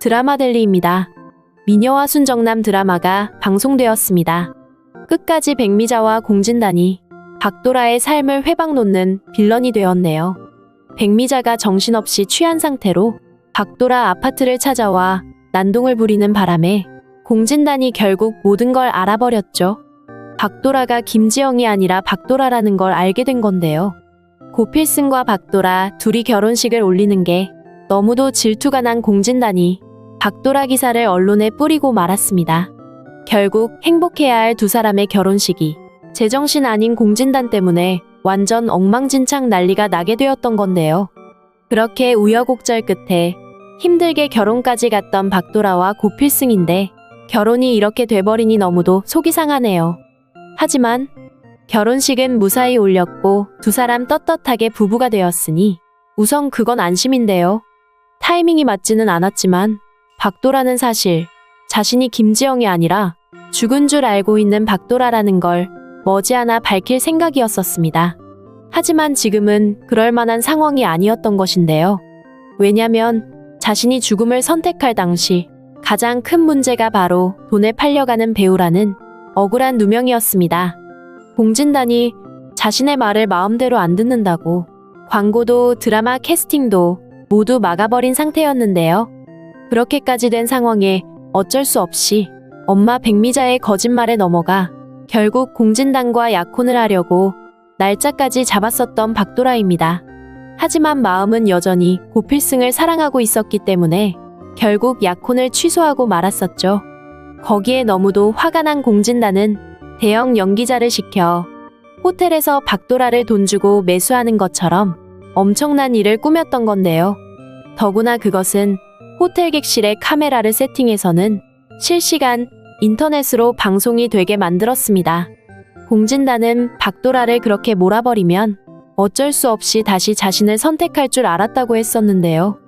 드라마델리입니다. 미녀와 순정남 드라마가 방송되었습니다. 끝까지 백미자와 공진단이 박도라의 삶을 회방 놓는 빌런이 되었네요. 백미자가 정신없이 취한 상태로 박도라 아파트를 찾아와 난동을 부리는 바람에 공진단이 결국 모든 걸 알아버렸죠. 박도라가 김지영이 아니라 박도라라는 걸 알게 된 건데요. 고필승과 박도라 둘이 결혼식을 올리는 게 너무도 질투가 난 공진단이 박도라 기사를 언론에 뿌리고 말았습니다. 결국 행복해야 할 두 사람의 결혼식이 제정신 아닌 공진단 때문에 완전 엉망진창 난리가 나게 되었던 건데요. 그렇게 우여곡절 끝에 힘들게 결혼까지 갔던 박도라와 고필승인데 결혼이 이렇게 돼버리니 너무도 속이 상하네요. 하지만 결혼식은 무사히 올렸고 두 사람 떳떳하게 부부가 되었으니 우선 그건 안심인데요. 타이밍이 맞지는 않았지만 박도라는 사실 자신이 김지영이 아니라 죽은 줄 알고 있는 박도라라는 걸 머지않아 밝힐 생각이었었습니다. 하지만 지금은 그럴 만한 상황이 아니었던 것인데요. 왜냐면 자신이 죽음을 선택할 당시 가장 큰 문제가 바로 돈에 팔려가는 배우라는 억울한 누명이었습니다. 공진단이 자신의 말을 마음대로 안 듣는다고 광고도 드라마 캐스팅도 모두 막아버린 상태였는데요. 그렇게까지 된 상황에 어쩔 수 없이 엄마 백미자의 거짓말에 넘어가 결국 공진단과 약혼을 하려고 날짜까지 잡았었던 박도라입니다. 하지만 마음은 여전히 고필승을 사랑하고 있었기 때문에 결국 약혼을 취소하고 말았었죠. 거기에 너무도 화가 난 공진단은 대형 연기자를 시켜 호텔에서 박도라를 돈 주고 매수하는 것처럼 엄청난 일을 꾸몄던 건데요. 더구나 그것은 호텔 객실에 카메라를 세팅해서는 실시간 인터넷으로 방송이 되게 만들었습니다. 공진단은 박도라를 그렇게 몰아버리면 어쩔 수 없이 다시 자신을 선택할 줄 알았다고 했었는데요.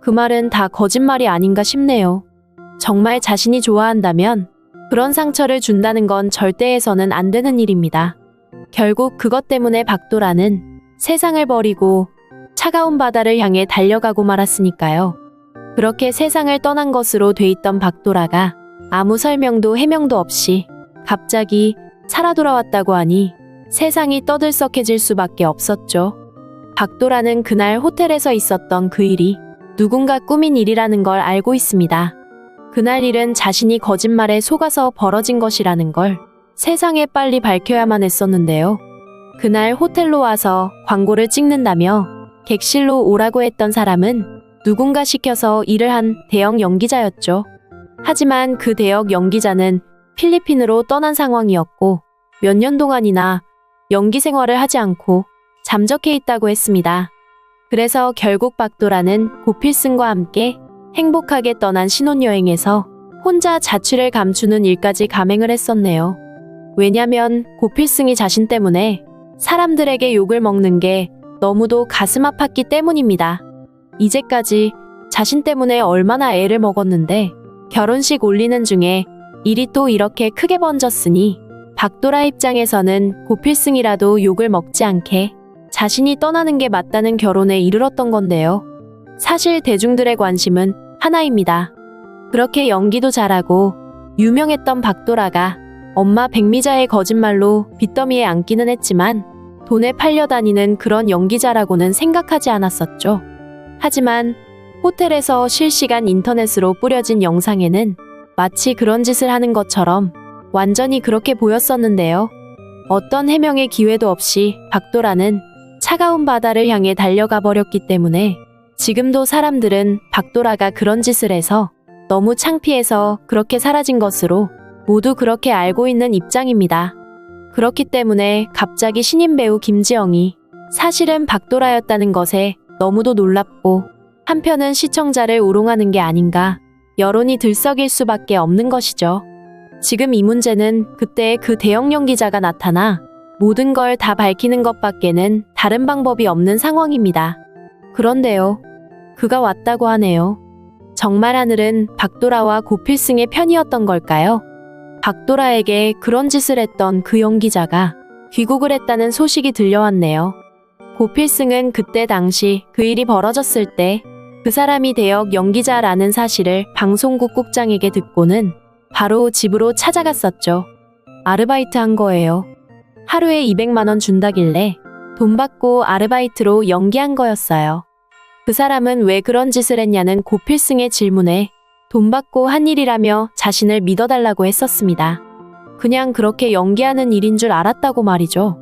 그 말은 다 거짓말이 아닌가 싶네요. 정말 자신이 좋아한다면 그런 상처를 준다는 건 절대 해서는 안 되는 일입니다. 결국 그것 때문에 박도라는 세상을 버리고 차가운 바다를 향해 달려가고 말았으니까요. 그렇게 세상을 떠난 것으로 돼 있던 박도라가 아무 설명도 해명도 없이 갑자기 살아 돌아왔다고 하니 세상이 떠들썩해질 수밖에 없었죠. 박도라는 그날 호텔에서 있었던 그 일이 누군가 꾸민 일이라는 걸 알고 있습니다. 그날 일은 자신이 거짓말에 속아서 벌어진 것이라는 걸 세상에 빨리 밝혀야만 했었는데요. 그날 호텔로 와서 광고를 찍는다며 객실로 오라고 했던 사람은 누군가 시켜서 일을 한 대형 연기자였죠. 하지만 그 대형 연기자는 필리핀으로 떠난 상황이었고 몇 년 동안이나 연기 생활을 하지 않고 잠적해 있다고 했습니다. 그래서 결국 박도라는 고필승과 함께 행복하게 떠난 신혼여행에서 혼자 자취를 감추는 일까지 감행을 했었네요. 왜냐면 고필승이 자신 때문에 사람들에게 욕을 먹는 게 너무도 가슴 아팠기 때문입니다. 이제까지 자신 때문에 얼마나 애를 먹었는데 결혼식 올리는 중에 일이 또 이렇게 크게 번졌으니 박도라 입장에서는 고필승이라도 욕을 먹지 않게 자신이 떠나는 게 맞다는 결론에 이르렀던 건데요. 사실 대중들의 관심은 하나입니다. 그렇게 연기도 잘하고 유명했던 박도라가 엄마 백미자의 거짓말로 빚더미에 앉기는 했지만 돈에 팔려다니는 그런 연기자라고는 생각하지 않았었죠. 하지만 호텔에서 실시간 인터넷으로 뿌려진 영상에는 마치 그런 짓을 하는 것처럼 완전히 그렇게 보였었는데요. 어떤 해명의 기회도 없이 박도라는 차가운 바다를 향해 달려가 버렸기 때문에 지금도 사람들은 박도라가 그런 짓을 해서 너무 창피해서 그렇게 사라진 것으로 모두 그렇게 알고 있는 입장입니다. 그렇기 때문에 갑자기 신인 배우 김지영이 사실은 박도라였다는 것에 너무도 놀랍고 한편은 시청자를 우롱하는 게 아닌가 여론이 들썩일 수밖에 없는 것이죠. 지금 이 문제는 그때 그 대형 연기자가 나타나 모든 걸 다 밝히는 것밖에는 다른 방법이 없는 상황입니다. 그런데요. 그가 왔다고 하네요. 정말 하늘은 박도라와 고필승의 편이었던 걸까요? 박도라에게 그런 짓을 했던 그 연기자가 귀국을 했다는 소식이 들려왔네요. 고필승은 그때 당시 그 일이 벌어졌을 때 그 사람이 대역 연기자라는 사실을 방송국 국장에게 듣고는 바로 집으로 찾아갔었죠. 아르바이트 한 거예요. 하루에 200만 원 준다길래 돈 받고 아르바이트로 연기한 거였어요. 그 사람은 왜 그런 짓을 했냐는 고필승의 질문에 돈 받고 한 일이라며 자신을 믿어달라고 했었습니다. 그냥 그렇게 연기하는 일인 줄 알았다고 말이죠.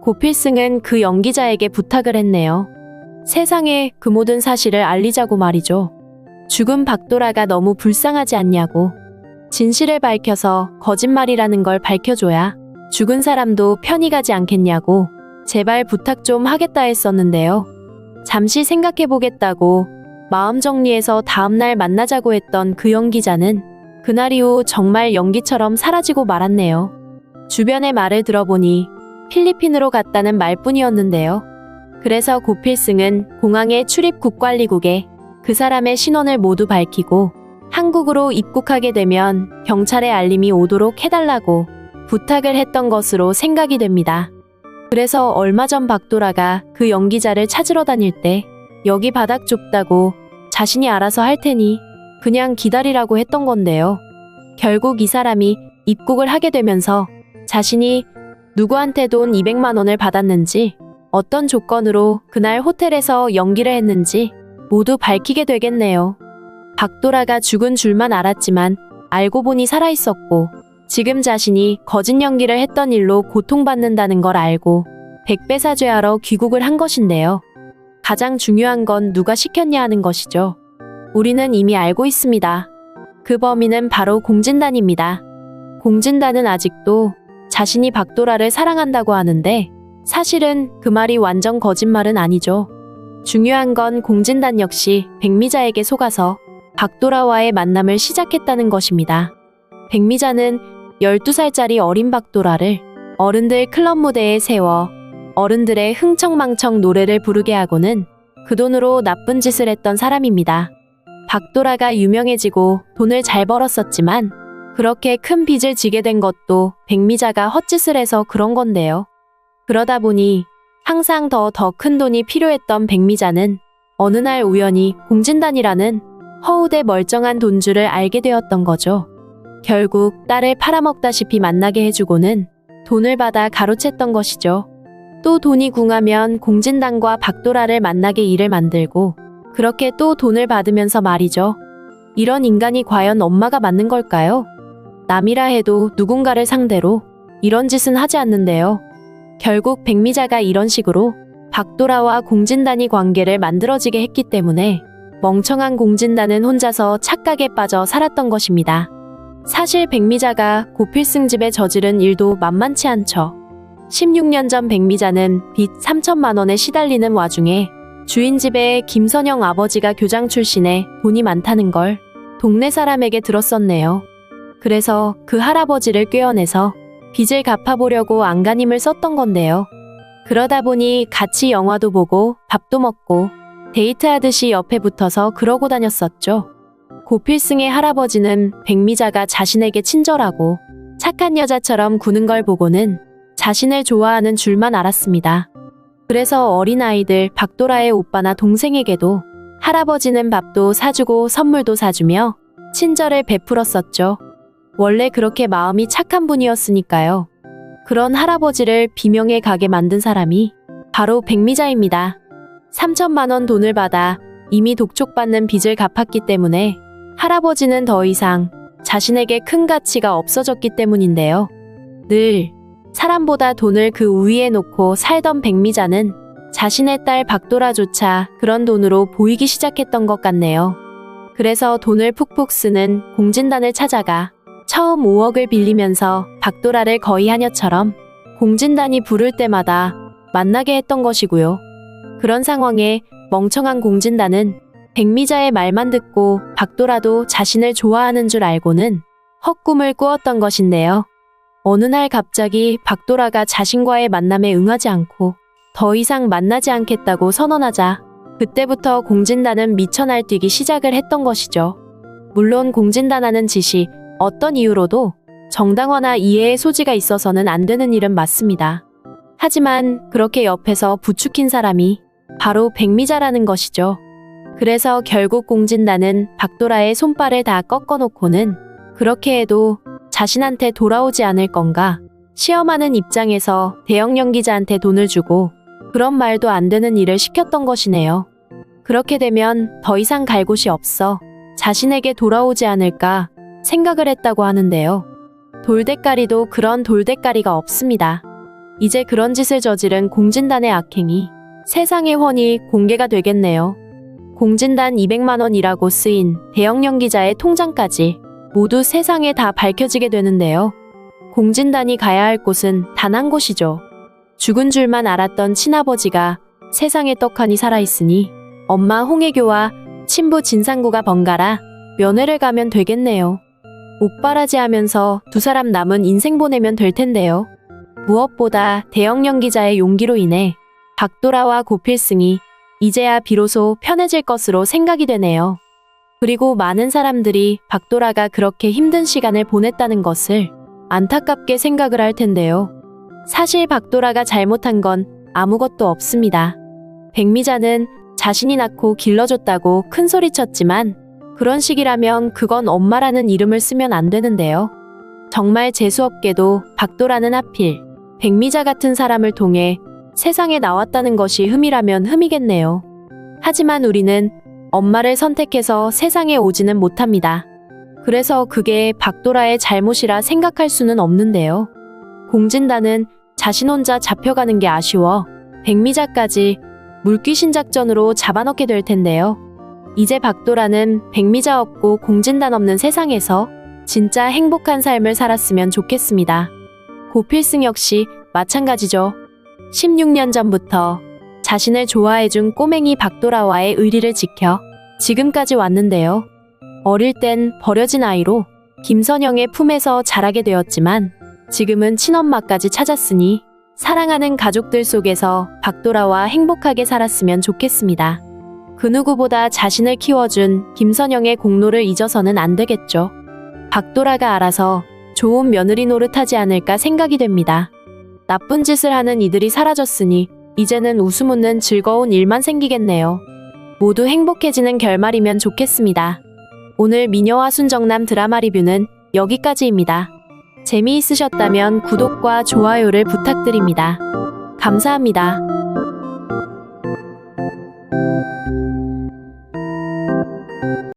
고필승은 그 연기자에게 부탁을 했네요. 세상에 그 모든 사실을 알리자고 말이죠. 죽은 박도라가 너무 불쌍하지 않냐고. 진실을 밝혀서 거짓말이라는 걸 밝혀줘야 죽은 사람도 편히 가지 않겠냐고 제발 부탁 좀 하겠다 했었는데요. 잠시 생각해보겠다고 마음 정리해서 다음날 만나자고 했던 그 연기자는 그날 이후 정말 연기처럼 사라지고 말았네요. 주변의 말을 들어보니 필리핀으로 갔다는 말뿐이었는데요. 그래서 고필승은 공항의 출입 국관리국에 그 사람의 신원을 모두 밝히고 한국으로 입국하게 되면 경찰에 알림이 오도록 해달라고 부탁을 했던 것으로 생각이 됩니다. 그래서 얼마 전 박도라가 그 연기자를 찾으러 다닐 때 여기 바닥 좁다고 자신이 알아서 할 테니 그냥 기다리라고 했던 건데요. 결국 이 사람이 입국을 하게 되면서 자신이 누구한테 돈 200만 원을 받았는지 어떤 조건으로 그날 호텔에서 연기를 했는지 모두 밝히게 되겠네요. 박도라가 죽은 줄만 알았지만 알고 보니 살아있었고 지금 자신이 거짓 연기를 했던 일로 고통받는다는 걸 알고 백배사죄하러 귀국을 한 것인데요. 가장 중요한 건 누가 시켰냐 하는 것이죠. 우리는 이미 알고 있습니다. 그 범인은 바로 공진단입니다. 공진단은 아직도 자신이 박도라를 사랑한다고 하는데 사실은 그 말이 완전 거짓말은 아니죠. 중요한 건 공진단 역시 백미자에게 속아서 박도라와의 만남을 시작했다는 것입니다. 백미자는 12살짜리 어린 박도라를 어른들 클럽 무대에 세워 어른들의 흥청망청 노래를 부르게 하고는 그 돈으로 나쁜 짓을 했던 사람입니다. 박도라가 유명해지고 돈을 잘 벌었었지만 그렇게 큰 빚을 지게 된 것도 백미자가 헛짓을 해서 그런 건데요. 그러다 보니 항상 더 큰 돈이 필요했던 백미자는 어느 날 우연히 공진단이라는 허우대 멀쩡한 돈줄을 알게 되었던 거죠. 결국 딸을 팔아먹다시피 만나게 해주고는 돈을 받아 가로챘던 것이죠. 또 돈이 궁하면 공진단과 박도라를 만나게 일을 만들고 그렇게 또 돈을 받으면서 말이죠. 이런 인간이 과연 엄마가 맞는 걸까요? 남이라 해도 누군가를 상대로 이런 짓은 하지 않는데요. 결국 백미자가 이런 식으로 박도라와 공진단이 관계를 만들어지게 했기 때문에 멍청한 공진단은 혼자서 착각에 빠져 살았던 것입니다. 사실 백미자가 고필승 집에 저지른 일도 만만치 않죠. 16년 전 백미자는 빚 3천만 원에 시달리는 와중에 주인 집에 김선영 아버지가 교장 출신에 돈이 많다는 걸 동네 사람에게 들었었네요. 그래서 그 할아버지를 꿰어내서 빚을 갚아보려고 안간힘을 썼던 건데요. 그러다 보니 같이 영화도 보고 밥도 먹고 데이트하듯이 옆에 붙어서 그러고 다녔었죠. 고필승의 할아버지는 백미자가 자신에게 친절하고 착한 여자처럼 구는 걸 보고는 자신을 좋아하는 줄만 알았습니다. 그래서 어린아이들 박도라의 오빠나 동생에게도 할아버지는 밥도 사주고 선물도 사주며 친절을 베풀었었죠. 원래 그렇게 마음이 착한 분이었으니까요. 그런 할아버지를 비명에 가게 만든 사람이 바로 백미자입니다. 3천만 원 돈을 받아 이미 독촉받는 빚을 갚았기 때문에 할아버지는 더 이상 자신에게 큰 가치가 없어졌기 때문인데요. 늘 사람보다 돈을 그 우위에 놓고 살던 백미자는 자신의 딸 박도라조차 그런 돈으로 보이기 시작했던 것 같네요. 그래서 돈을 푹푹 쓰는 공진단을 찾아가 처음 5억을 빌리면서 박도라를 거의 하녀처럼 공진단이 부를 때마다 만나게 했던 것이고요. 그런 상황에 멍청한 공진단은 백미자의 말만 듣고 박도라도 자신을 좋아하는 줄 알고는 헛꿈을 꾸었던 것인데요. 어느 날 갑자기 박도라가 자신과의 만남에 응하지 않고 더 이상 만나지 않겠다고 선언하자 그때부터 공진단은 미쳐 날뛰기 시작을 했던 것이죠. 물론 공진단하는 짓이 어떤 이유로도 정당화나 이해의 소지가 있어서는 안 되는 일은 맞습니다. 하지만 그렇게 옆에서 부추긴 사람이 바로 백미자라는 것이죠. 그래서 결국 공진단은 박도라의 손발을 다 꺾어놓고는 그렇게 해도 자신한테 돌아오지 않을 건가 시험하는 입장에서 대형 연기자한테 돈을 주고 그런 말도 안 되는 일을 시켰던 것이네요. 그렇게 되면 더 이상 갈 곳이 없어 자신에게 돌아오지 않을까 생각을 했다고 하는데요. 돌대가리도 그런 돌대가리가 없습니다. 이제 그런 짓을 저지른 공진단의 악행이 세상에 훤히 공개가 되겠네요. 공진단 200만 원이라고 쓰인 대형 연기자의 통장까지 모두 세상에 다 밝혀지게 되는데요. 공진단이 가야 할 곳은 단 한 곳이죠. 죽은 줄만 알았던 친아버지가 세상에 떡하니 살아있으니 엄마 홍혜교와 친부 진상구가 번갈아 면회를 가면 되겠네요. 옥바라지 하면서 두 사람 남은 인생 보내면 될 텐데요. 무엇보다 대형 연기자의 용기로 인해 박도라와 고필승이 이제야 비로소 편해질 것으로 생각이 되네요. 그리고 많은 사람들이 박도라가 그렇게 힘든 시간을 보냈다는 것을 안타깝게 생각을 할 텐데요. 사실 박도라가 잘못한 건 아무것도 없습니다. 백미자는 자신이 낳고 길러줬다고 큰 소리쳤지만 그런 식이라면 그건 엄마라는 이름을 쓰면 안 되는데요. 정말 재수없게도 박도라는 하필 백미자 같은 사람을 통해 세상에 나왔다는 것이 흠이라면 흠이겠네요. 하지만 우리는 엄마를 선택해서 세상에 오지는 못합니다. 그래서 그게 박도라의 잘못이라 생각할 수는 없는데요. 공진단은 자신 혼자 잡혀가는 게 아쉬워 백미자까지 물귀신 작전으로 잡아넣게 될 텐데요. 이제 박도라는 백미자 없고 공진단 없는 세상에서 진짜 행복한 삶을 살았으면 좋겠습니다. 고필승 역시 마찬가지죠. 16년 전부터 자신을 좋아해준 꼬맹이 박도라와의 의리를 지켜 지금까지 왔는데요. 어릴 땐 버려진 아이로 김선영의 품에서 자라게 되었지만 지금은 친엄마까지 찾았으니 사랑하는 가족들 속에서 박도라와 행복하게 살았으면 좋겠습니다. 그 누구보다 자신을 키워준 김선영의 공로를 잊어서는 안 되겠죠. 박도라가 알아서 좋은 며느리 노릇하지 않을까 생각이 됩니다. 나쁜 짓을 하는 이들이 사라졌으니 이제는 웃음 웃는 즐거운 일만 생기겠네요. 모두 행복해지는 결말이면 좋겠습니다. 오늘 미녀와 순정남 드라마 리뷰는 여기까지입니다. 재미있으셨다면 구독과 좋아요를 부탁드립니다. 감사합니다.